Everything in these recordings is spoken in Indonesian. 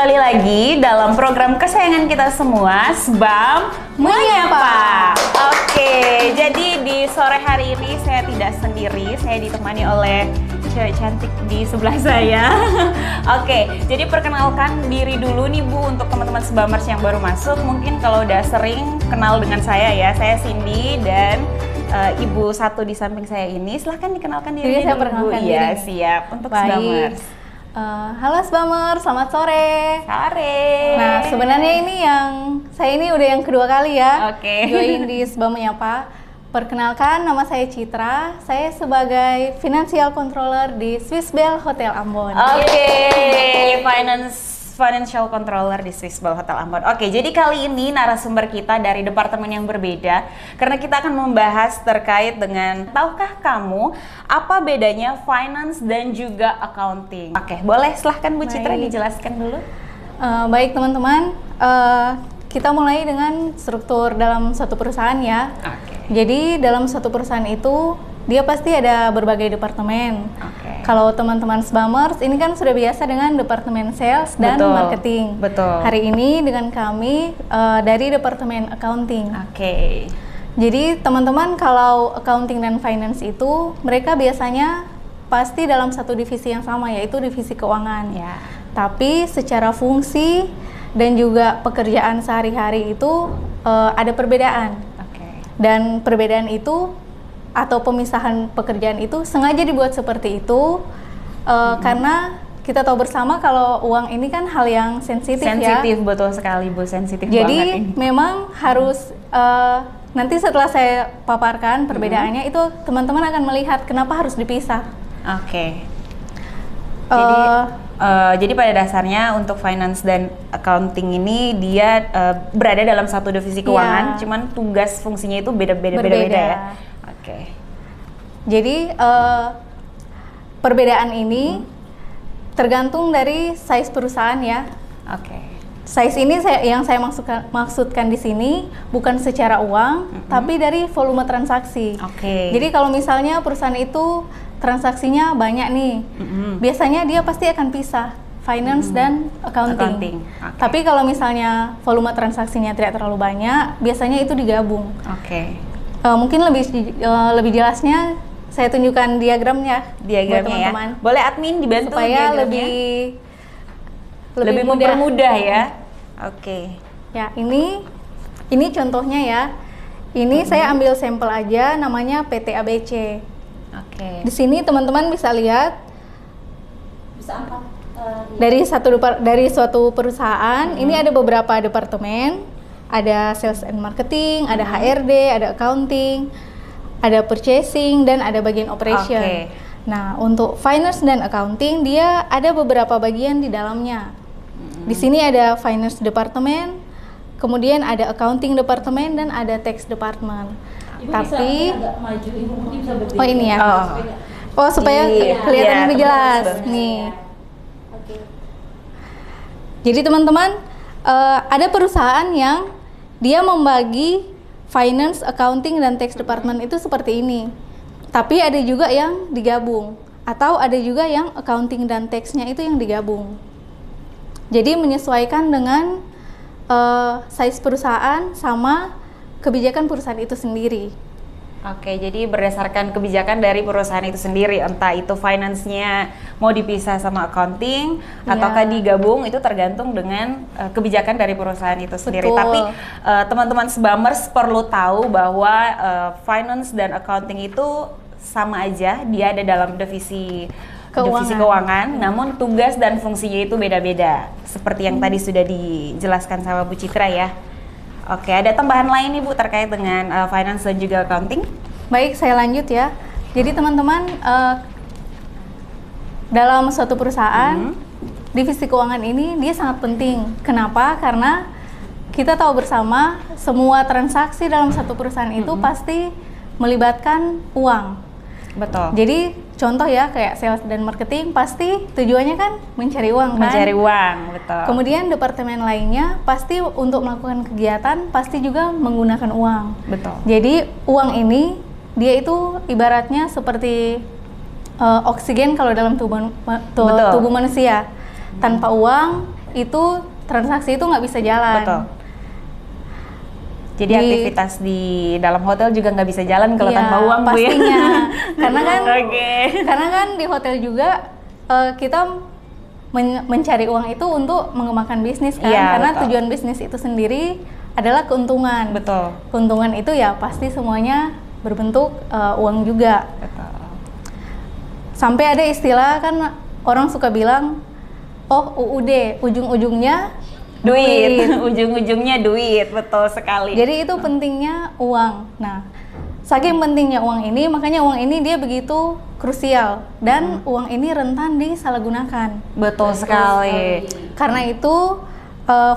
kembali lagi dalam program kesayangan kita semua, SBAM Menyapa. Oke, jadi di sore hari ini saya tidak sendiri, saya ditemani oleh cewek cantik di sebelah saya. Oke, jadi perkenalkan diri dulu nih Bu untuk teman-teman SBAMers yang baru masuk. Mungkin kalau udah sering kenal dengan saya ya, saya Cindy dan Ibu satu di samping saya ini. Silahkan dikenalkan diri saya dulu Bu. Iya, siap untuk SBAMers. Halo SBAMers, selamat sore. Sore. Nah, sebenarnya saya ini udah yang kedua kali ya. Oke. Join di SBAM Menyapa. Perkenalkan, nama saya Citra. Saya sebagai Financial Controller di Swissbell Hotel Ambon. Oke, Financial Controller di Swissbell Hotel Ambon. Oke, jadi kali ini narasumber kita dari departemen yang berbeda karena kita akan membahas terkait dengan tahukah kamu apa bedanya finance dan juga accounting. Oke, boleh silahkan Bu Citra dijelaskan dulu. Baik teman-teman, kita mulai dengan struktur dalam satu perusahaan ya. Oke. Jadi dalam satu perusahaan itu dia pasti ada berbagai departemen. Kalau teman-teman SBAMers ini kan sudah biasa dengan departemen sales dan marketing. Betul. Hari ini dengan kami dari departemen accounting. Oke. Jadi teman-teman kalau accounting dan finance itu mereka biasanya pasti dalam satu divisi yang sama, yaitu divisi keuangan. Ya. Tapi secara fungsi dan juga pekerjaan sehari-hari itu ada perbedaan. Dan perbedaan itu atau pemisahan pekerjaan itu sengaja dibuat seperti itu karena kita tahu bersama kalau uang ini kan hal yang sensitif ya. Sensitif, betul sekali Bu, sensitif Jadi banget ini. memang harus nanti setelah saya paparkan perbedaannya itu teman-teman akan melihat kenapa harus dipisah. Oke. Jadi pada dasarnya untuk finance dan accounting ini dia berada dalam satu divisi keuangan, cuman tugas fungsinya itu beda-beda ya. Oke. Jadi perbedaan ini tergantung dari size perusahaan ya. Oke. Size ini yang saya maksudkan di sini bukan secara uang, tapi dari volume transaksi. Oke. Jadi kalau misalnya perusahaan itu transaksinya banyak nih, biasanya dia pasti akan pisah finance dan accounting. Okay. Tapi kalau misalnya volume transaksinya tidak terlalu banyak, biasanya itu digabung. Oke. Mungkin lebih jelasnya saya tunjukkan diagramnya buat teman-teman. Ya. Boleh admin dibantu supaya lebih mempermudah ya. Oke. Ya, ini contohnya ya. Ini saya ambil sampel aja namanya PT ABC. Oke. Di sini teman-teman bisa lihat dari suatu perusahaan, ini ada beberapa departemen, ada sales and marketing, ada HRD, ada accounting, ada purchasing, dan ada bagian operation. Oke. Nah, untuk finance dan accounting dia ada beberapa bagian di dalamnya. Di sini ada finance department, kemudian ada accounting department, dan ada tax department. Ibu tapi bisa agak maju, Ibu mungkin bisa berdiri. Oh ini ya. Supaya kelihatan lebih jelas nih. Oke. Jadi teman-teman, ada perusahaan yang dia membagi finance, accounting, dan tax department itu seperti ini. Tapi ada juga yang digabung, atau ada juga yang accounting dan tax-nya itu yang digabung. Jadi menyesuaikan dengan size perusahaan sama kebijakan perusahaan itu sendiri. Oke, jadi berdasarkan kebijakan dari perusahaan itu sendiri, entah itu finance-nya mau dipisah sama accounting ataukah digabung, itu tergantung dengan kebijakan dari perusahaan itu sendiri. Betul. Tapi teman-teman SBAMers perlu tahu bahwa finance dan accounting itu sama aja, dia ada dalam divisi keuangan, namun tugas dan fungsinya itu beda-beda. Seperti yang tadi sudah dijelaskan sama Bu Citra ya. Oke, ada tambahan lain nih Bu terkait dengan finance dan juga accounting? Baik, saya lanjut ya. Jadi teman-teman, dalam suatu perusahaan, divisi keuangan ini dia sangat penting. Kenapa? Karena kita tahu bersama semua transaksi dalam satu perusahaan itu pasti melibatkan uang. Betul. Jadi contoh ya kayak sales dan marketing pasti tujuannya kan mencari uang kan? Mencari uang, betul. Kemudian departemen lainnya pasti untuk melakukan kegiatan pasti juga menggunakan uang. Betul. Jadi uang ini dia itu ibaratnya seperti oksigen kalau dalam tubuh manusia. Tanpa uang itu transaksi itu nggak bisa jalan. Betul. Jadi Di- aktivitas di dalam hotel juga nggak bisa jalan kalau Iya, tanpa uang, Bu, ya? pastinya. Karena kan Oke. karena kan di hotel juga kita mencari uang itu untuk mengembangkan bisnis kan, Iya, karena betul. tujuan bisnis itu sendiri adalah keuntungan. Betul. Keuntungan itu ya pasti semuanya berbentuk uang juga. Betul. Sampai ada istilah kan orang suka bilang, oh UUD, ujung-ujungnya Duit, ujung-ujungnya duit, betul sekali. Jadi itu pentingnya uang. Nah, saking pentingnya uang ini, makanya uang ini dia begitu krusial dan uang ini rentan disalahgunakan. Betul sekali. Karena itu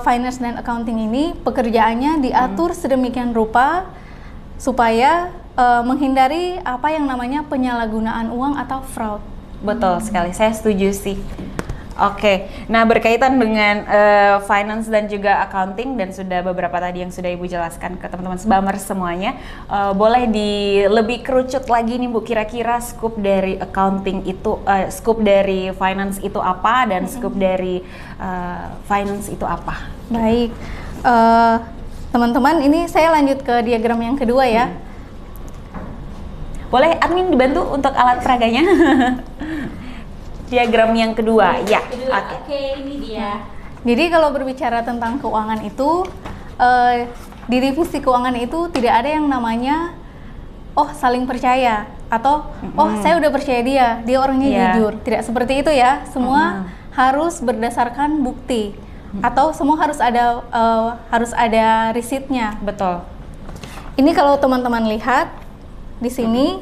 finance dan accounting ini pekerjaannya diatur sedemikian rupa supaya menghindari apa yang namanya penyalahgunaan uang atau fraud. Betul sekali, saya setuju sih. Oke, nah berkaitan dengan finance dan juga accounting dan sudah beberapa tadi yang sudah Ibu jelaskan ke teman-teman Sbamers semuanya, boleh lebih kerucut lagi nih Bu, kira-kira scope dari accounting itu, scope dari finance itu apa dan scope dari finance itu apa? Baik, teman-teman, ini saya lanjut ke diagram yang kedua ya. Boleh admin dibantu untuk alat peraganya? Diagram yang kedua, ya. Oke, ini dia. Jadi kalau berbicara tentang keuangan itu, di divisi keuangan itu tidak ada yang namanya oh saling percaya atau oh saya udah percaya dia orangnya Iya. jujur. Tidak seperti itu ya. Semua harus berdasarkan bukti atau semua harus ada resitnya. Betul. Ini kalau teman-teman lihat di sini,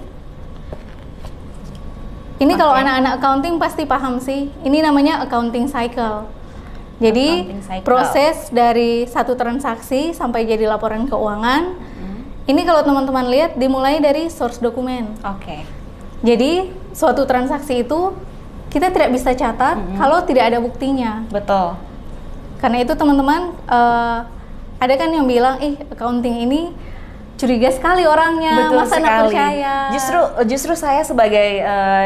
ini kalau Oke. anak-anak accounting pasti paham sih. Ini namanya accounting cycle. Jadi Accounting cycle. proses dari satu transaksi sampai jadi laporan keuangan. Ini kalau teman-teman lihat dimulai dari source dokumen. Oke. Jadi suatu transaksi itu kita tidak bisa catat kalau tidak ada buktinya. Betul. Karena itu teman-teman ada kan yang bilang, accounting ini curiga sekali orangnya, Betul masa nggak sekali. percaya. Justru saya sebagai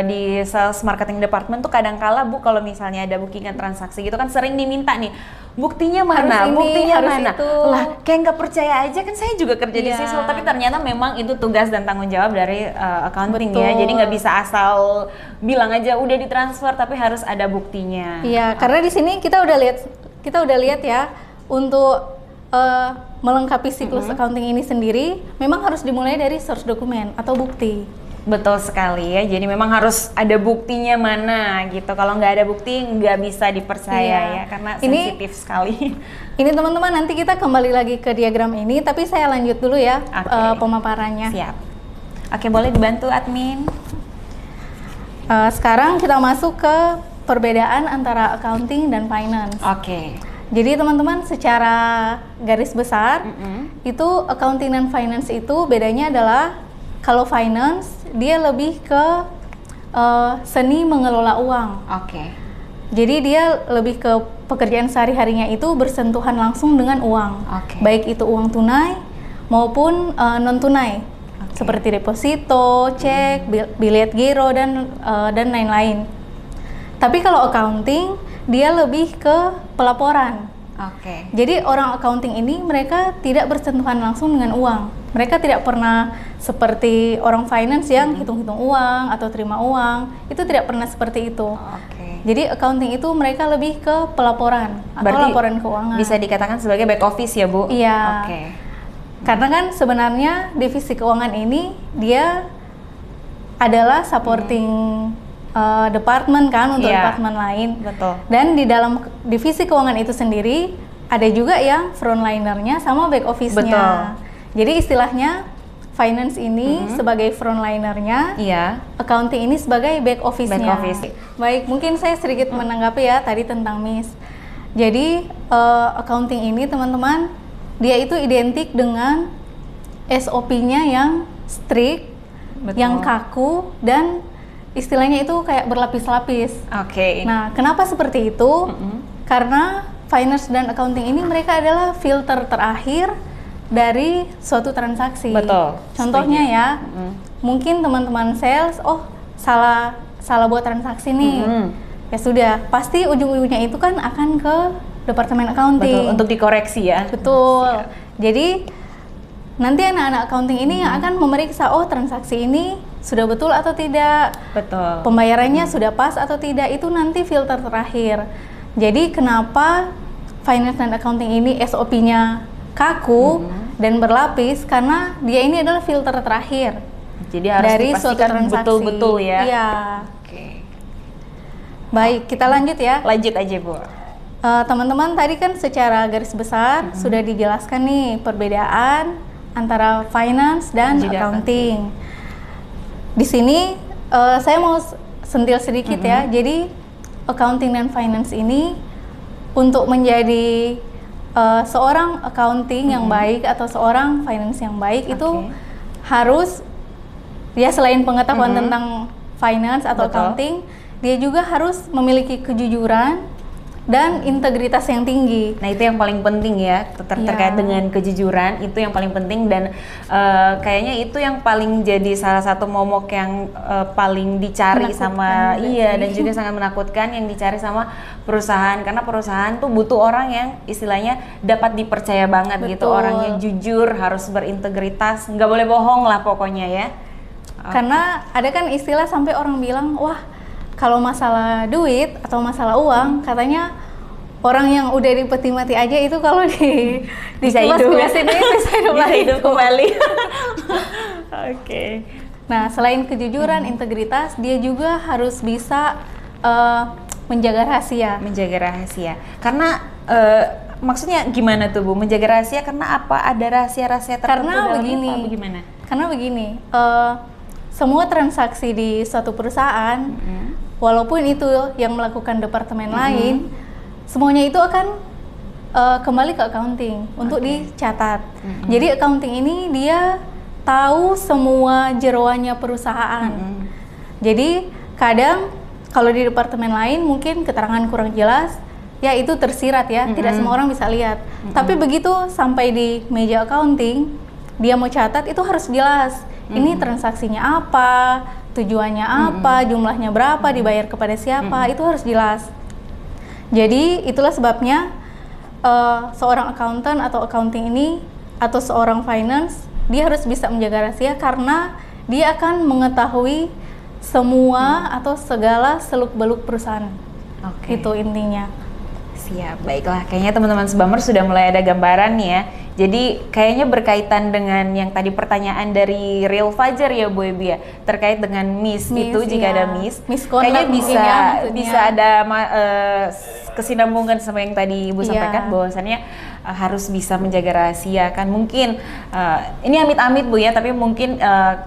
di sales marketing department tuh kadang-kala Bu, kalau misalnya ada bookingan transaksi gitu kan sering diminta nih buktinya mana, Harus ini, buktinya harus mana. itu. Lah kayak nggak percaya aja kan, saya juga kerja di Iya. sales, tapi ternyata memang itu tugas dan tanggung jawab dari accounting ya. Betul. Jadi nggak bisa asal bilang aja udah ditransfer, tapi harus ada buktinya. Iya, karena di sini kita udah lihat ya, untuk melengkapi siklus accounting ini sendiri memang harus dimulai dari source dokumen atau bukti. Betul sekali ya, jadi memang harus ada buktinya mana gitu. Kalau nggak ada bukti nggak bisa dipercaya Iya. ya, karena Ini- sensitif sekali. Ini teman-teman, nanti kita kembali lagi ke diagram ini, tapi saya lanjut dulu ya Oke. pemaparannya. Siap. Oke, boleh dibantu admin? Sekarang kita masuk ke perbedaan antara accounting dan finance. Oke. Jadi teman-teman, secara garis besar itu accounting dan finance itu bedanya adalah kalau finance dia lebih ke seni mengelola uang. Oke. Jadi dia lebih ke pekerjaan sehari-harinya itu bersentuhan langsung dengan uang. Oke. Baik itu uang tunai maupun non tunai. Oke. Seperti deposito, cek, bilet giro dan lain-lain. Tapi kalau accounting dia lebih ke pelaporan. Oke. Jadi orang accounting ini mereka tidak bersentuhan langsung dengan uang. Mereka tidak pernah seperti orang finance yang hitung-hitung uang atau terima uang. Itu tidak pernah seperti itu. Oke. Jadi accounting itu mereka lebih ke pelaporan atau Berarti laporan keuangan. bisa dikatakan sebagai back office ya, Bu? Iya. Oke. Karena kan sebenarnya divisi keuangan ini dia adalah supporting department kan untuk Iya. departemen lain. Betul. Dan di dalam divisi keuangan itu sendiri ada juga yang frontlinernya sama back office-nya. Betul. Jadi istilahnya finance ini sebagai frontlinernya, Iya. accounting ini sebagai back office-nya. Back office. Baik, mungkin saya sedikit menanggapi ya tadi tentang Miss. Jadi accounting ini teman-teman dia itu identik dengan SOP-nya yang strict, Betul. yang kaku dan istilahnya itu kayak berlapis-lapis. Oke. Nah, kenapa seperti itu? Karena finance dan accounting ini mereka adalah filter terakhir dari suatu transaksi. Betul, Contohnya setuju. ya, mungkin teman-teman sales, salah buat transaksi nih. Ya sudah, pasti ujung-ujungnya itu kan akan ke departemen accounting. Betul, untuk dikoreksi ya. Betul. Jadi nanti anak-anak accounting ini yang akan memeriksa, oh transaksi ini sudah betul atau tidak, Betul. pembayarannya sudah pas atau tidak, itu nanti filter terakhir. Jadi kenapa finance dan accounting ini SOP-nya kaku dan berlapis, karena dia ini adalah filter terakhir. Jadi harus dari suatu dipastikan transaksi. betul-betul ya. Iya. Oke. Baik, kita lanjut ya. Lanjut aja, Bu. Teman-teman tadi kan secara garis besar sudah dijelaskan nih perbedaan antara finance dan Juga accounting. Di sini saya mau sentil sedikit ya. Jadi accounting dan finance ini untuk menjadi seorang accounting yang baik atau seorang finance yang baik itu harus ya selain pengetahuan tentang finance atau Betul. accounting, dia juga harus memiliki kejujuran dan integritas yang tinggi. Nah, itu yang paling penting ya, terkait dengan kejujuran, itu yang paling penting dan kayaknya itu yang paling jadi salah satu momok yang paling dicari sama dan juga sangat menakutkan yang dicari sama perusahaan, karena perusahaan tuh butuh orang yang istilahnya dapat dipercaya banget gitu, Betul. orangnya jujur, harus berintegritas, nggak boleh bohong lah pokoknya ya. Karena ada kan istilah sampai orang bilang, wah kalau masalah duit atau masalah uang, katanya orang yang udah di peti mati aja itu kalau Bisa hidup ya? bisa hidup Bisa lagi. hidup kembali. Oke. Nah, selain kejujuran, integritas, dia juga harus bisa menjaga rahasia. Menjaga rahasia. Karena maksudnya gimana tuh, Bu? Menjaga rahasia karena apa? Ada rahasia-rahasia tertentu Karena dalamnya begini. apa? Bagaimana? Karena begini, semua transaksi di suatu perusahaan, walaupun itu yang melakukan departemen lain, semuanya itu akan kembali ke accounting untuk dicatat. Jadi accounting ini dia tahu semua jeroannya perusahaan. Jadi kadang kalau di departemen lain mungkin keterangan kurang jelas, ya itu tersirat ya, tidak semua orang bisa lihat. Tapi begitu sampai di meja accounting, dia mau catat itu harus jelas. Ini transaksinya apa, tujuannya apa, jumlahnya berapa, dibayar kepada siapa, itu harus jelas. Jadi itulah sebabnya seorang accountant atau accounting ini atau seorang finance, dia harus bisa menjaga rahasia karena dia akan mengetahui semua atau segala seluk-beluk perusahaan. Itu intinya. Siap, baiklah. Kayaknya teman-teman Sebamers sudah mulai ada gambaran nih ya. Jadi kayaknya berkaitan dengan yang tadi pertanyaan dari Real Fajar ya Bu Ebi ya, terkait dengan miss itu jika ada miss, kayaknya bisa ada kesinambungan sama yang tadi Ibu sampaikan bahwasannya harus bisa menjaga rahasia kan. Mungkin ini amit-amit Bu ya, tapi mungkin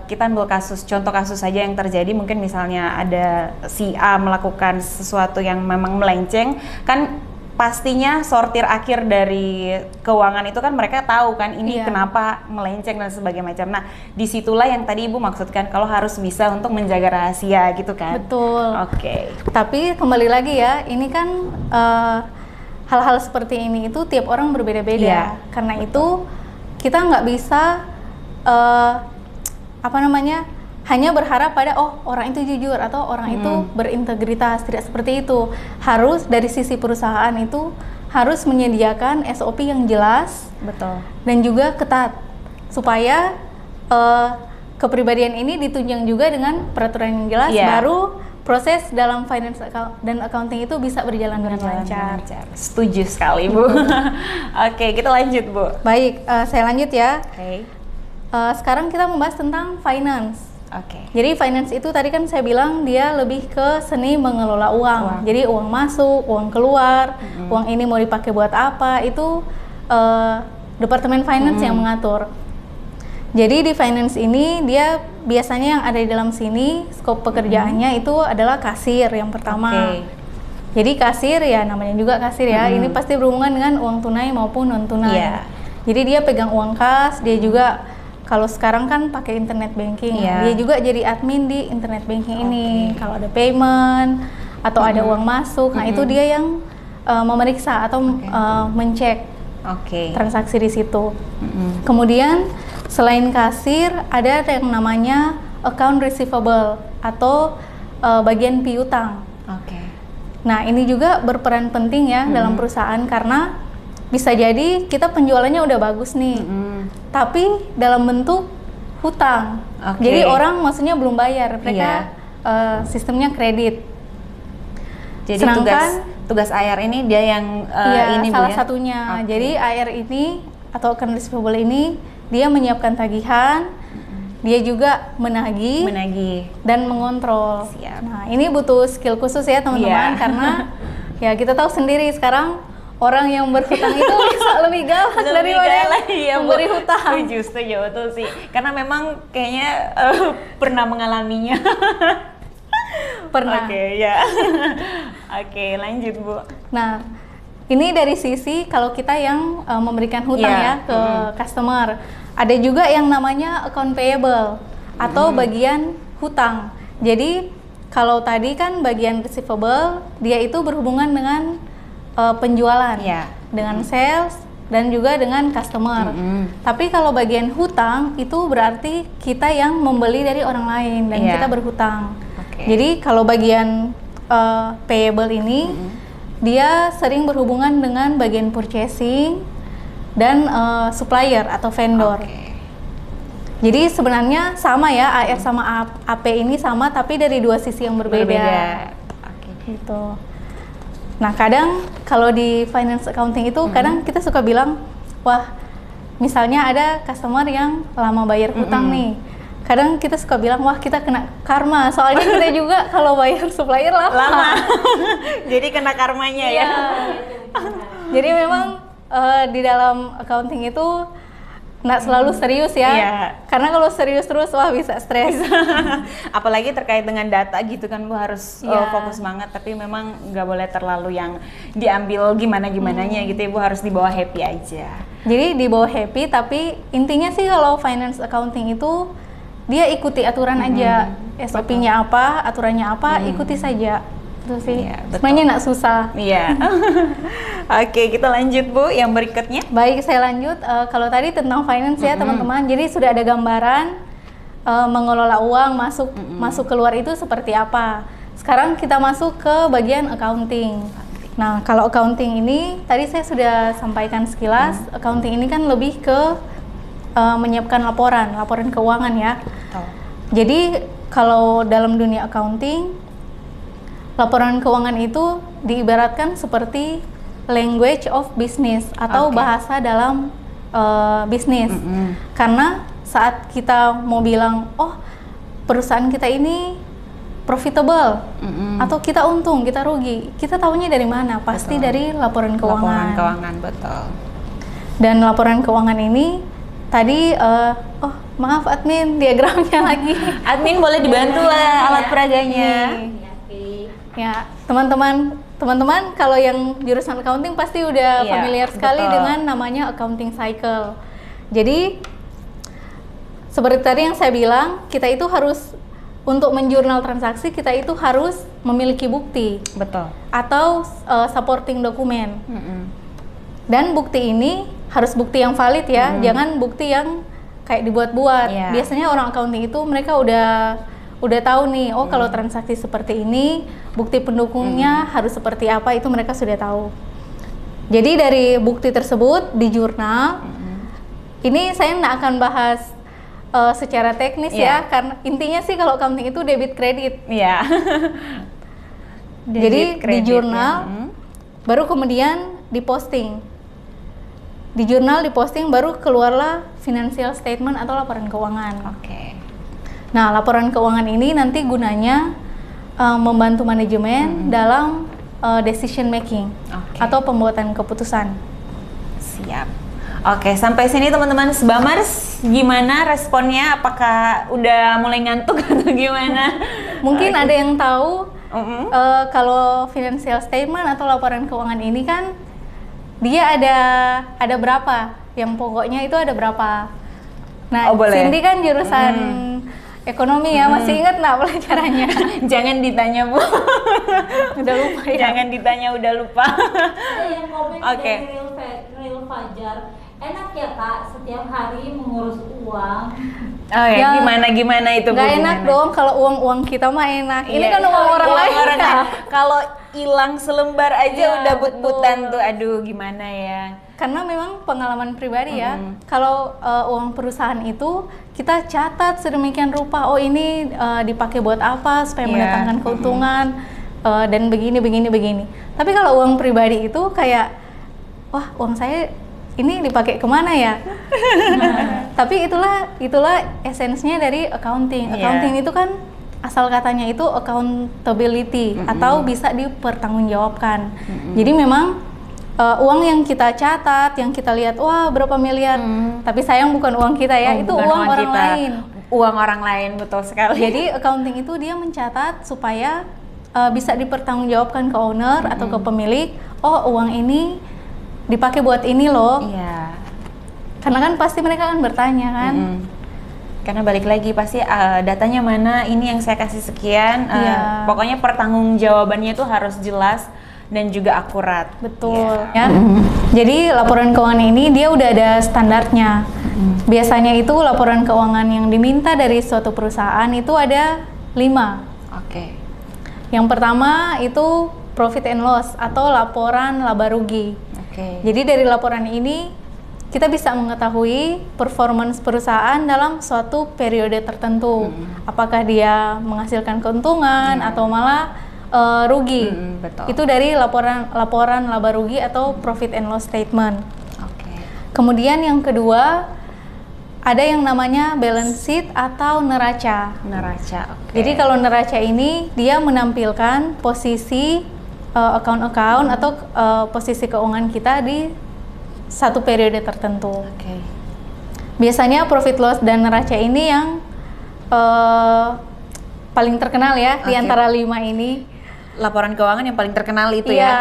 kita ambil contoh kasus saja yang terjadi. Mungkin misalnya ada si A melakukan sesuatu yang memang melenceng kan, pastinya sortir akhir dari keuangan itu kan mereka tahu kan ini kenapa melenceng dan sebagainya macam. Nah, disitulah yang tadi Ibu maksudkan kalau harus bisa untuk menjaga rahasia gitu kan. Betul. Oke. Tapi kembali lagi ya, ini kan hal-hal seperti ini itu tiap orang berbeda-beda. Karena itu kita nggak bisa hanya berharap pada orang itu jujur atau orang itu berintegritas. Tidak seperti itu. Harus dari sisi perusahaan itu harus menyediakan SOP yang jelas, Betul. dan juga ketat supaya kepribadian ini ditunjang juga dengan peraturan yang jelas, baru proses dalam finance dan accounting itu bisa berjalan dengan lancar. Setuju sekali Bu. Oke, kita lanjut Bu. Baik, saya lanjut ya. Oke. Sekarang kita membahas tentang finance. Oke. Jadi finance itu tadi kan saya bilang dia lebih ke seni mengelola uang. Jadi uang masuk, uang keluar, uang ini mau dipakai buat apa, itu departemen finance yang mengatur. Jadi di finance ini dia biasanya yang ada di dalam sini skop pekerjaannya itu adalah kasir yang pertama. Jadi kasir ya namanya juga kasir ya. Ini pasti berhubungan dengan uang tunai maupun non tunai. Jadi dia pegang uang kas, dia juga kalau sekarang kan pakai internet banking, dia juga jadi admin di internet banking ini. Kalau ada payment atau ada uang masuk, nah itu dia yang memeriksa atau mencek transaksi di situ. Kemudian selain kasir ada yang namanya account receivable atau bagian piutang. Nah, ini juga berperan penting ya dalam perusahaan karena bisa jadi kita penjualannya udah bagus nih, tapi dalam bentuk hutang. Oke. Jadi orang maksudnya belum bayar, mereka sistemnya kredit. Jadi Sedangkan- tugas AR ini dia yang Iya, ini Bu salah ya? satunya. Oke. Jadi AR ini atau account receivable ini dia menyiapkan tagihan, dia juga menagih dan mengontrol. Siap. Nah, ini butuh skill khusus ya teman-teman Iya. karena ya kita tahu sendiri sekarang orang yang berhutang itu bisa lebih galak daripada yang memberi hutang. Setuju betul sih. Karena memang kayaknya pernah mengalaminya. Pernah. Oke, ya. Oke, lanjut Bu. Nah, ini dari sisi kalau kita yang memberikan hutang Iya. ya ke customer. Ada juga yang namanya account payable atau bagian hutang. Jadi kalau tadi kan bagian receivable dia itu berhubungan dengan penjualan, Iya. dengan sales dan juga dengan customer. Tapi kalau bagian hutang itu berarti kita yang membeli dari orang lain dan Iya. kita berhutang. Oke. Jadi kalau bagian payable ini dia sering berhubungan dengan bagian purchasing dan supplier atau vendor. Oke. Jadi sebenarnya sama ya, AR sama AP ini sama tapi dari dua sisi yang berbeda. Oke. Gitu. Nah, kadang kalau di finance accounting itu kadang kita suka bilang, wah, misalnya ada customer yang lama bayar hutang nih. Kadang kita suka bilang, wah, kita kena karma. Soalnya kita juga kalau bayar supplier lama. Jadi kena karmanya ya. Jadi memang di dalam accounting itu nggak selalu serius ya. Iya. Karena kalau serius terus, wah bisa stres. Apalagi terkait dengan data gitu kan Bu harus Iya. fokus banget, tapi memang nggak boleh terlalu yang diambil gimana-gimananya gitu ya Bu, harus dibawa happy aja. Jadi di bawah happy, tapi intinya sih kalau finance accounting itu dia ikuti aturan aja. SOP-nya apa, aturannya apa, ikuti saja. Itu sih. Iya, betul. Sebenarnya nggak susah. Iya. Oke, kita lanjut Bu yang berikutnya. Baik, saya lanjut. Kalau tadi tentang finance ya teman-teman, jadi sudah ada gambaran mengelola uang masuk keluar itu seperti apa. Sekarang kita masuk ke bagian accounting. Nah, kalau accounting ini tadi saya sudah sampaikan sekilas. Accounting ini kan lebih ke menyiapkan laporan keuangan ya. Betul. Jadi kalau dalam dunia accounting, laporan keuangan itu diibaratkan seperti language of business atau Oke. bahasa dalam bisnis. Karena saat kita mau bilang, oh perusahaan kita ini profitable atau kita untung, kita rugi, kita tahunya dari mana? Pasti dari laporan keuangan. Laporan keuangan, betul. Dan laporan keuangan ini tadi, oh maaf admin, diagramnya lagi. Admin boleh dibantu lah alat peraganya. Ya, teman-teman kalau yang jurusan accounting pasti udah Iya, familiar sekali betul. dengan namanya accounting cycle. Jadi seperti tadi yang saya bilang, kita itu harus untuk menjurnal transaksi kita itu harus memiliki bukti Betul. atau supporting dokumen. Dan bukti ini harus bukti yang valid ya, jangan bukti yang kayak dibuat-buat. Iya. Biasanya orang accounting itu mereka udah tahu nih, oh kalau transaksi seperti ini, bukti pendukungnya harus seperti apa, itu mereka sudah tahu. Jadi dari bukti tersebut di jurnal, ini saya nggak akan bahas secara teknis Iya. ya, karena intinya sih kalau accounting itu debit kredit. Iya. Jadi Debit, di kredit, jurnal, ya. baru kemudian diposting. Di jurnal diposting, baru keluarlah financial statement atau laporan keuangan. Oke. Nah, laporan keuangan ini nanti gunanya membantu manajemen dalam decision making Oke. atau pembuatan keputusan. Siap. Oke, sampai sini teman-teman Sebamers, gimana responnya? Apakah udah mulai ngantuk atau gimana? Mungkin ada yang tahu Mm-mm. kalau financial statement atau laporan keuangan ini kan dia ada berapa? Yang pokoknya itu ada berapa? Nah, Oh, boleh. Cindy kan jurusan ekonomi ya, masih ingat nggak pelajarannya? Jangan ditanya Bu. Udah lupa ya. Jangan ditanya, udah lupa. Ada yang komen Oke. dari Real Fajar. Enak ya Kak, setiap hari mengurus uang. Oh ya, Ya, gimana itu Bu? Nggak enak Gimana? dong kalau uang kita mah enak. Ini Iya. kan uang orang Uang lain orang ya. lain. Kalau hilang selembar aja Iya, udah but-butan betul. tuh. Aduh, gimana ya? Karena memang pengalaman pribadi ya, kalau uang perusahaan itu kita catat sedemikian rupa, oh ini dipakai buat apa supaya Iya. mendatangkan keuntungan dan begini. Tapi kalau uang pribadi itu kayak, wah uang saya ini dipakai kemana ya? Tapi itulah esensinya dari accounting. Iya. Accounting itu kan asal katanya itu accountability atau bisa dipertanggungjawabkan. Jadi memang uang yang kita catat, yang kita lihat, wah berapa miliar, tapi sayang bukan uang kita ya, Oh, itu bukan uang orang kita. lain. Uang orang lain, betul sekali. Jadi accounting itu dia mencatat supaya bisa dipertanggungjawabkan ke owner atau ke pemilik, oh uang ini dipakai buat ini loh. Iya. Karena kan pasti mereka akan bertanya kan. Karena balik lagi pasti datanya mana, ini yang saya kasih sekian. Iya. Pokoknya pertanggungjawabannya itu harus jelas dan juga akurat. Betul ya. Jadi laporan keuangan ini dia udah ada standarnya. Biasanya itu laporan keuangan yang diminta dari suatu perusahaan itu ada 5. Oke. Yang pertama itu profit and loss atau laporan laba rugi. Oke. Jadi dari laporan ini kita bisa mengetahui performance perusahaan dalam suatu periode tertentu. Apakah dia menghasilkan keuntungan atau malah rugi. Betul. Itu dari laporan laba rugi atau profit and loss statement. Oke. Kemudian yang kedua ada yang namanya balance sheet atau neraca. Neraca. Oke. Jadi kalau neraca ini dia menampilkan posisi account-account atau posisi keuangan kita di satu periode tertentu. Oke. Biasanya profit loss dan neraca ini yang paling terkenal ya di Oke. antara 5 ini. Laporan keuangan yang paling terkenal itu Iya, ya.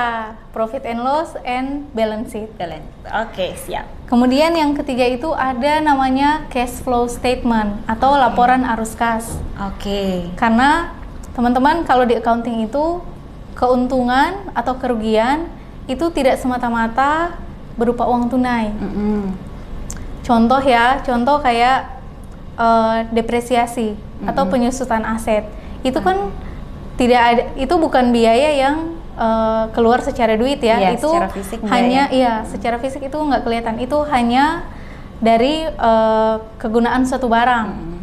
profit and loss and balance sheet. Balance. Oke, siap. Kemudian yang ketiga itu ada namanya cash flow statement atau laporan arus kas. Oke. Karena teman-teman kalau di accounting itu keuntungan atau kerugian itu tidak semata-mata berupa uang tunai. Contoh kayak depresiasi atau penyusutan aset. Itu kan tidak ada, itu bukan biaya yang keluar secara duit ya. Iya, itu secara fisik enggak hanya ya? secara fisik itu nggak kelihatan. Itu hanya dari kegunaan suatu barang.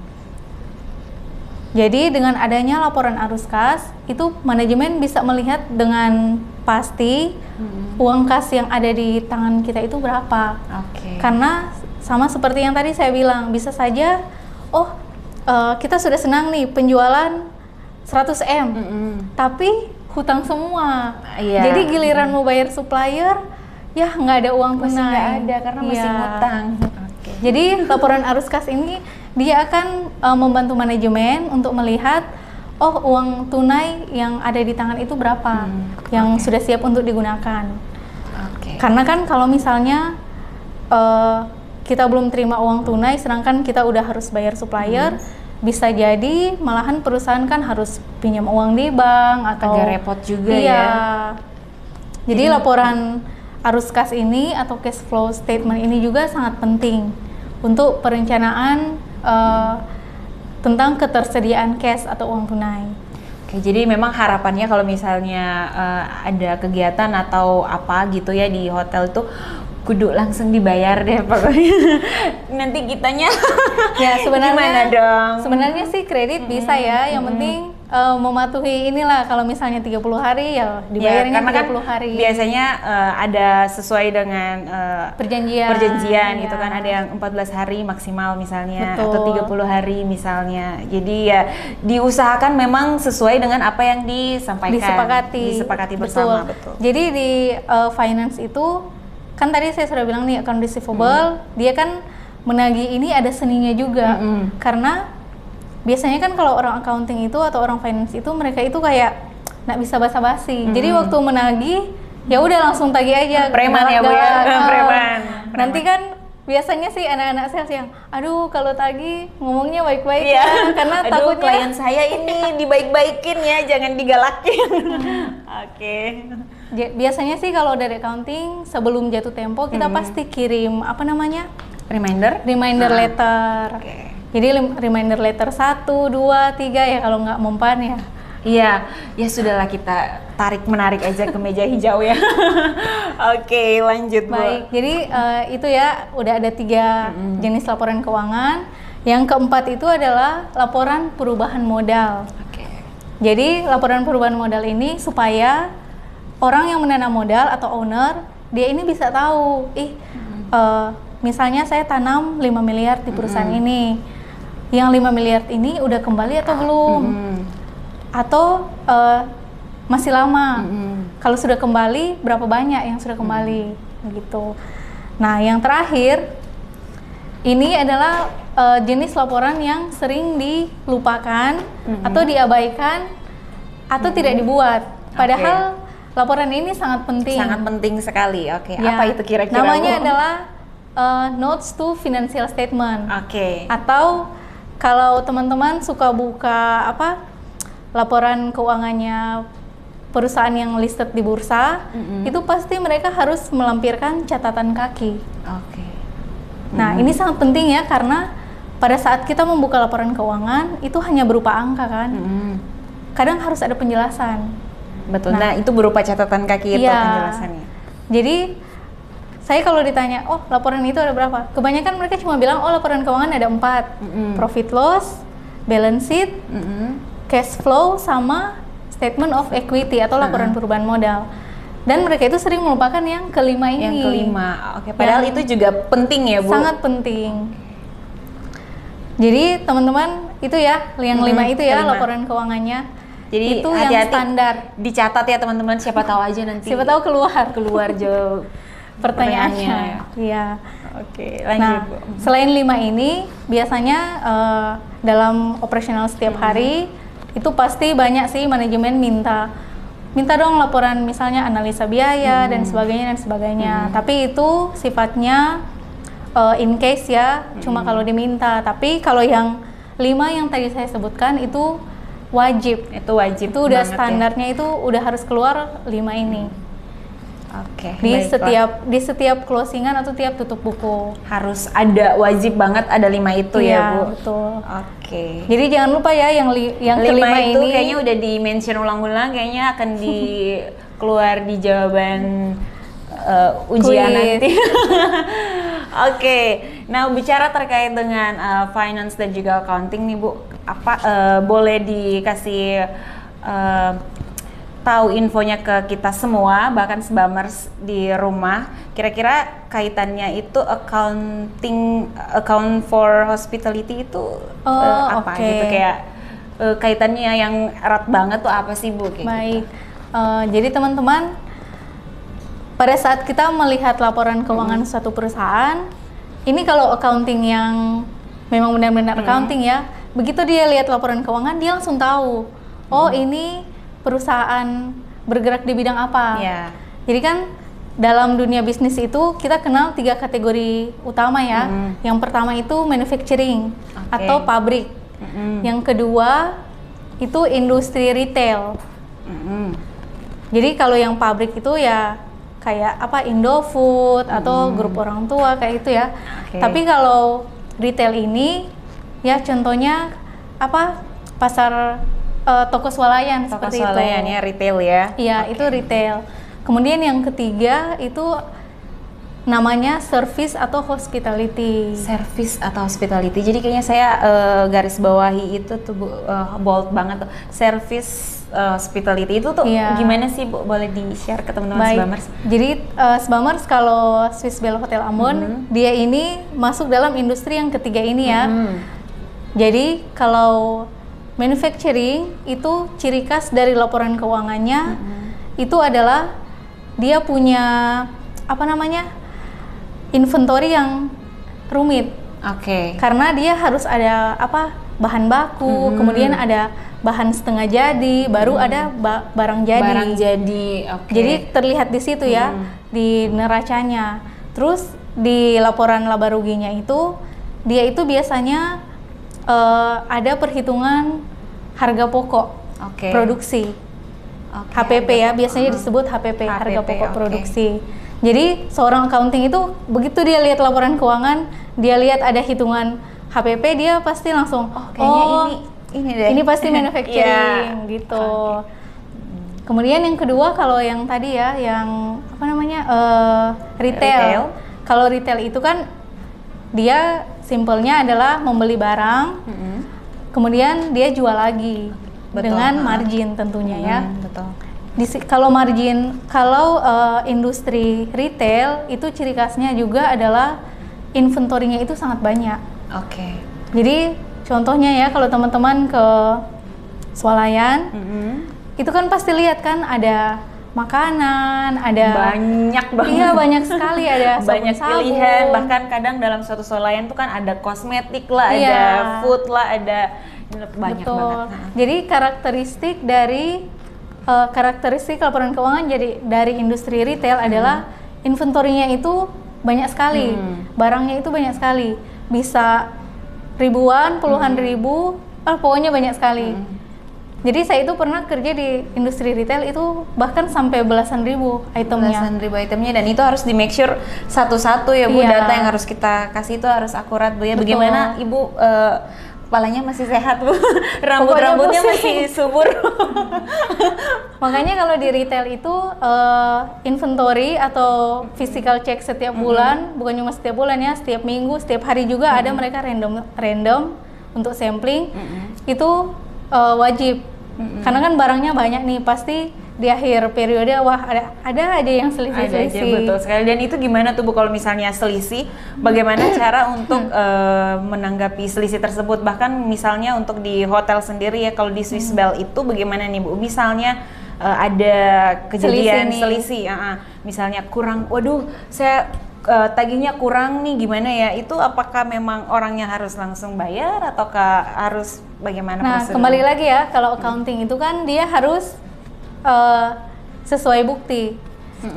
Jadi dengan adanya laporan arus kas, itu manajemen bisa melihat dengan pasti uang kas yang ada di tangan kita itu berapa. Oke. Karena sama seperti yang tadi saya bilang, bisa saja, kita sudah senang nih penjualan 100M, tapi hutang semua. Iya. Jadi giliran mau bayar supplier, ya nggak ada uang Masih tunai. nggak ada karena masih Iya. ngutang. Oke. Jadi laporan arus kas ini dia akan membantu manajemen untuk melihat uang tunai yang ada di tangan itu berapa yang sudah siap untuk digunakan. Oke. Karena kan kalau misalnya kita belum terima uang tunai sedangkan kita udah harus bayar supplier, bisa jadi malahan perusahaan kan harus pinjam uang di bank atau Agak repot juga iya. ya. Jadi laporan arus kas ini atau cash flow statement ini juga sangat penting untuk perencanaan tentang ketersediaan cash atau uang tunai. Oke, jadi memang harapannya kalau misalnya ada kegiatan atau apa gitu ya di hotel tuh kudu langsung dibayar deh pokoknya. Nanti kitanya Ya gimana dong? Sebenarnya sih kredit bisa ya, yang penting mematuhi inilah kalau misalnya 30 hari ya dibayarnya karena 30 kan hari. biasanya ada sesuai dengan perjanjian Iya. gitu kan, ada yang 14 hari maksimal misalnya. Betul. Atau 30 hari misalnya. Jadi ya diusahakan memang sesuai dengan apa yang disampaikan, disepakati bersama. Betul. Jadi di finance itu kan tadi saya sudah bilang nih account receivable, dia kan menagih ini ada seninya juga. Karena biasanya kan kalau orang accounting itu atau orang finance itu mereka itu kayak nggak bisa basa-basi. Jadi waktu menagih ya udah langsung tagih aja. Preman ya Bu ya. galak-galak. Preman. Nanti kan biasanya sih anak-anak sales yang aduh kalau tagih ngomongnya baik-baik Iya. ya karena Aduh, takutnya klien saya ini dibaik-baikin ya, jangan digalakin. Oke. Biasanya sih kalau dari accounting sebelum jatuh tempo kita pasti kirim apa namanya? Reminder? Reminder letter. Oke. Jadi reminder letter 1, 2, 3 ya kalau nggak mempan ya. Iya, ya sudahlah kita tarik menarik aja ke meja hijau ya. Oke, lanjut Bu. Baik, jadi itu ya udah ada 3 jenis laporan keuangan. Yang keempat itu adalah laporan perubahan modal. Oke. Jadi laporan perubahan modal ini supaya orang yang menanam modal atau owner dia ini bisa tahu, misalnya saya tanam 5 miliar di perusahaan ini, yang 5 miliar ini udah kembali atau belum, atau masih lama. Kalau sudah kembali, berapa banyak yang sudah kembali, gitu. Nah, yang terakhir ini adalah jenis laporan yang sering dilupakan atau diabaikan atau tidak dibuat. Padahal laporan ini sangat penting. Sangat penting sekali. Oke. Ya, Apa itu kira-kira? namanya Bu? adalah notes to financial statement. Oke. Atau kalau teman-teman suka buka laporan keuangannya perusahaan yang listed di bursa, itu pasti mereka harus melampirkan catatan kaki. Oke. Nah, ini sangat penting ya, karena pada saat kita membuka laporan keuangan itu hanya berupa angka kan. Kadang harus ada penjelasan. Betul. Nah, itu berupa catatan kaki itu Iya. penjelasannya. Jadi saya kalau ditanya, oh laporan itu ada berapa? Kebanyakan mereka cuma bilang, oh laporan keuangan ada 4. Profit loss, balance sheet, cash flow, sama statement of equity atau laporan perubahan modal. Dan mereka itu sering melupakan yang kelima ini. Yang kelima. Oke, padahal itu juga penting ya, Bu. Sangat penting. Jadi teman-teman itu ya, yang 5 itu ya kelima. laporan keuangannya. Jadi itu yang hati-hati standar. dicatat ya teman-teman, siapa tahu aja nanti. Siapa tahu keluar jawab pertanyaannya. Iya. Oke, lanjut Nah, Bu. selain 5 ini, biasanya dalam operasional setiap hari itu pasti banyak sih manajemen minta dong laporan, misalnya analisa biaya dan sebagainya. Tapi itu sifatnya in case ya, cuma kalau diminta. Tapi kalau yang 5 yang tadi saya sebutkan itu wajib. Itu wajib. Itu udah banget ya. standarnya, itu udah harus keluar 5 ini. Oke. Di baiklah. setiap closingan atau tiap tutup buku. Harus ada, wajib banget ada 5 itu ya, Iya, Bu. betul. Oke. Jadi jangan lupa ya yang 5 kelima itu ini kayaknya udah di-mention ulang-ulang, kayaknya akan keluar di jawaban ujian Quiz. nanti. Oke. Nah, bicara terkait dengan finance dan juga accounting nih, Bu. Boleh dikasih tahu infonya ke kita semua, bahkan sebamers di rumah, kira-kira kaitannya itu account for hospitality itu apa oke. gitu, kayak kaitannya yang erat banget tuh apa sih, Bu? Kayak baik. Jadi teman-teman, pada saat kita melihat laporan keuangan suatu perusahaan, ini kalau accounting yang memang benar-benar accounting ya, begitu dia lihat laporan keuangan, dia langsung tahu, oh ini perusahaan bergerak di bidang apa. Ya. Jadi kan dalam dunia bisnis itu kita kenal 3 kategori utama ya. Yang pertama itu manufacturing atau pabrik. Yang kedua itu industri retail. Jadi kalau yang pabrik itu ya kayak Indofood atau grup orang tua kayak itu ya. Tapi kalau retail ini ya contohnya pasar toko swalayan seperti itu. Toko swalayan ya, retail ya. Iya, itu retail. Kemudian yang ketiga itu namanya service atau hospitality. Service atau hospitality. Jadi kayaknya saya garis bawahi itu tuh, Bu, bold banget tuh. Service hospitality itu tuh gimana sih, Bu? Boleh di-share ke teman-teman Sebamers? Jadi Sebamers kalau Swiss Bell Hotel Ambon, dia ini masuk dalam industri yang ketiga ini ya. Jadi kalau manufacturing itu ciri khas dari laporan keuangannya itu adalah dia punya inventory yang rumit. Karena dia harus ada bahan baku, kemudian ada bahan setengah jadi, baru ada barang jadi. Barang jadi. Jadi terlihat di situ ya, di neracanya. Terus di laporan laba ruginya itu dia itu biasanya ada perhitungan harga pokok produksi. HPP ya, biasanya disebut HPP, harga pokok produksi. Jadi seorang accounting itu begitu dia lihat laporan keuangan, dia lihat ada hitungan HPP, dia pasti langsung kayaknya ini ini deh. Ini pasti manufacturing Iya. gitu. Kemudian yang kedua kalau yang tadi ya, yang apa namanya Retail. retail. Kalau retail itu kan dia simpelnya adalah membeli barang, kemudian dia jual lagi Betul. dengan margin tentunya ya. Betul. Kalau margin, kalau industri retail itu ciri khasnya juga adalah inventorinya itu sangat banyak. Oke. Jadi contohnya ya kalau teman-teman ke swalayan, itu kan pasti lihat kan ada makanan, ada Banyak banget. iya banyak sekali, ada Banyak sabun-sabun. pilihan, bahkan kadang dalam suatu swalayan tuh kan ada kosmetik lah, Iya. ada food lah, ada banyak Betul. banget. Jadi karakteristik laporan keuangan jadi dari industri retail adalah inventorinya itu banyak sekali, barangnya itu banyak sekali, bisa ribuan, puluhan ribu, pokoknya banyak sekali. Jadi saya itu pernah kerja di industri retail itu bahkan sampai belasan ribu itemnya. Belasan ribu itemnya, dan itu harus di make sure satu-satu ya Bu, Iya. data yang harus kita kasih itu harus akurat Bu ya. Betul. Bagaimana Ibu kepalanya masih sehat Bu? Rambut-rambutnya pusing. masih subur. Makanya kalau di retail itu inventory atau physical check setiap bulan, bukan cuma setiap bulan ya, setiap minggu, setiap hari juga ada mereka random untuk sampling. Itu wajib. Karena kan barangnya banyak nih, pasti di akhir periode wah ada aja yang Ada aja, selisih-selisih. betul sekali. Dan itu gimana tuh Bu kalau misalnya selisih, bagaimana cara untuk menanggapi selisih tersebut? Bahkan misalnya untuk di hotel sendiri ya, kalau di Swiss Bell itu bagaimana nih Bu? Misalnya ada kejadian Selisih nih. selisih, misalnya kurang, waduh saya tagihnya kurang nih, gimana ya? Itu apakah memang orangnya harus langsung bayar ataukah harus bagaimana Nah, prosedur? kembali lagi ya, kalau accounting itu kan dia harus sesuai bukti.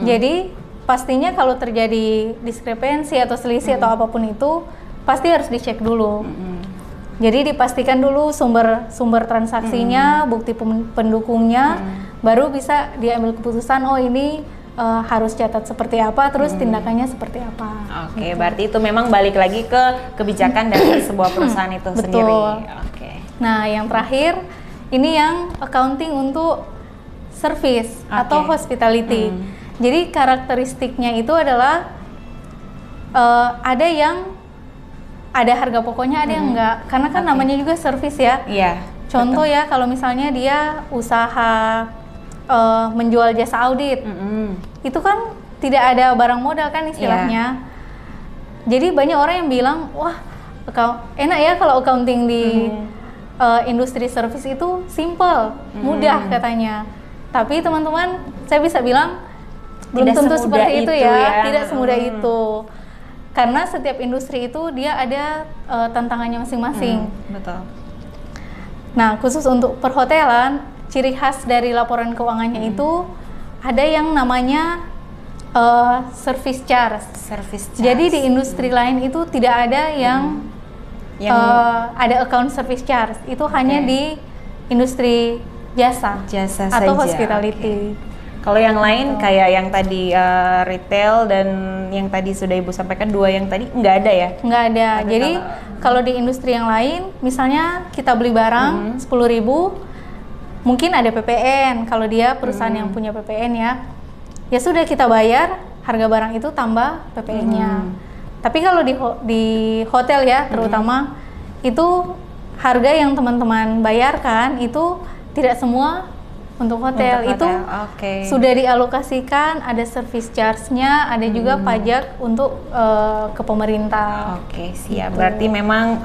Jadi pastinya kalau terjadi diskrepensi atau selisih atau apapun itu pasti harus dicek dulu. Jadi dipastikan dulu sumber transaksinya, bukti pendukungnya, baru bisa diambil keputusan. Oh ini harus catat seperti apa, terus tindakannya seperti apa. Oke, berarti itu memang balik lagi ke kebijakan dari sebuah perusahaan itu Betul. sendiri. Oke. Nah, yang terakhir ini yang accounting untuk service atau hospitality. Jadi karakteristiknya itu adalah ada yang ada harga pokoknya, ada yang enggak. Karena kan namanya juga service ya. Iya. Contoh ya, kalau misalnya dia usaha menjual jasa audit, itu kan tidak ada barang modal kan istilahnya. Jadi banyak orang yang bilang, wah enak ya kalau accounting di industri service itu simple, mudah katanya. Tapi teman-teman, saya bisa bilang belum Tidak tentu semudah seperti itu itu ya, ya. tidak semudah itu. Karena setiap industri itu dia ada tantangannya masing-masing. Betul. Nah, khusus untuk perhotelan, ciri khas dari laporan keuangannya itu ada yang namanya service charge. Service charge. Jadi di industri lain itu tidak ada yang ada account service charge. Itu hanya di industri jasa atau saja. hospitality. Kalau yang lain kayak yang tadi retail dan yang tadi sudah Ibu sampaikan, dua yang tadi nggak ada ya? Nggak ada. Tapi Jadi kalau di industri yang lain, misalnya kita beli barang 10.000, mungkin ada PPN. Kalau dia perusahaan yang punya PPN ya sudah kita bayar harga barang itu tambah PPN-nya. Tapi kalau di hotel ya terutama itu harga yang teman-teman bayarkan itu tidak semua untuk hotel. Itu sudah dialokasikan, ada service charge-nya, ada juga pajak untuk ke pemerintah. Oke, siap. Berarti memang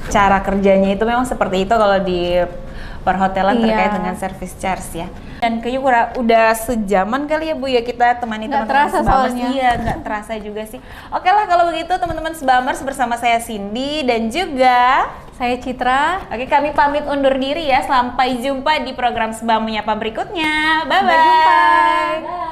cara kerjanya itu memang seperti itu kalau di perhotelan terkait dengan service charge ya. Dan kayaknya udah sejaman kali ya Bu ya kita temani Nggak teman-teman terasa Sebamers. soalnya. Iya, nggak terasa juga sih. Oke lah kalau begitu teman-teman Sebamers, bersama saya Cindy dan juga Saya Citra. oke, kami pamit undur diri ya. Sampai jumpa di program Sebam Menyapa berikutnya. Bye-bye. Sampai jumpa. Bye.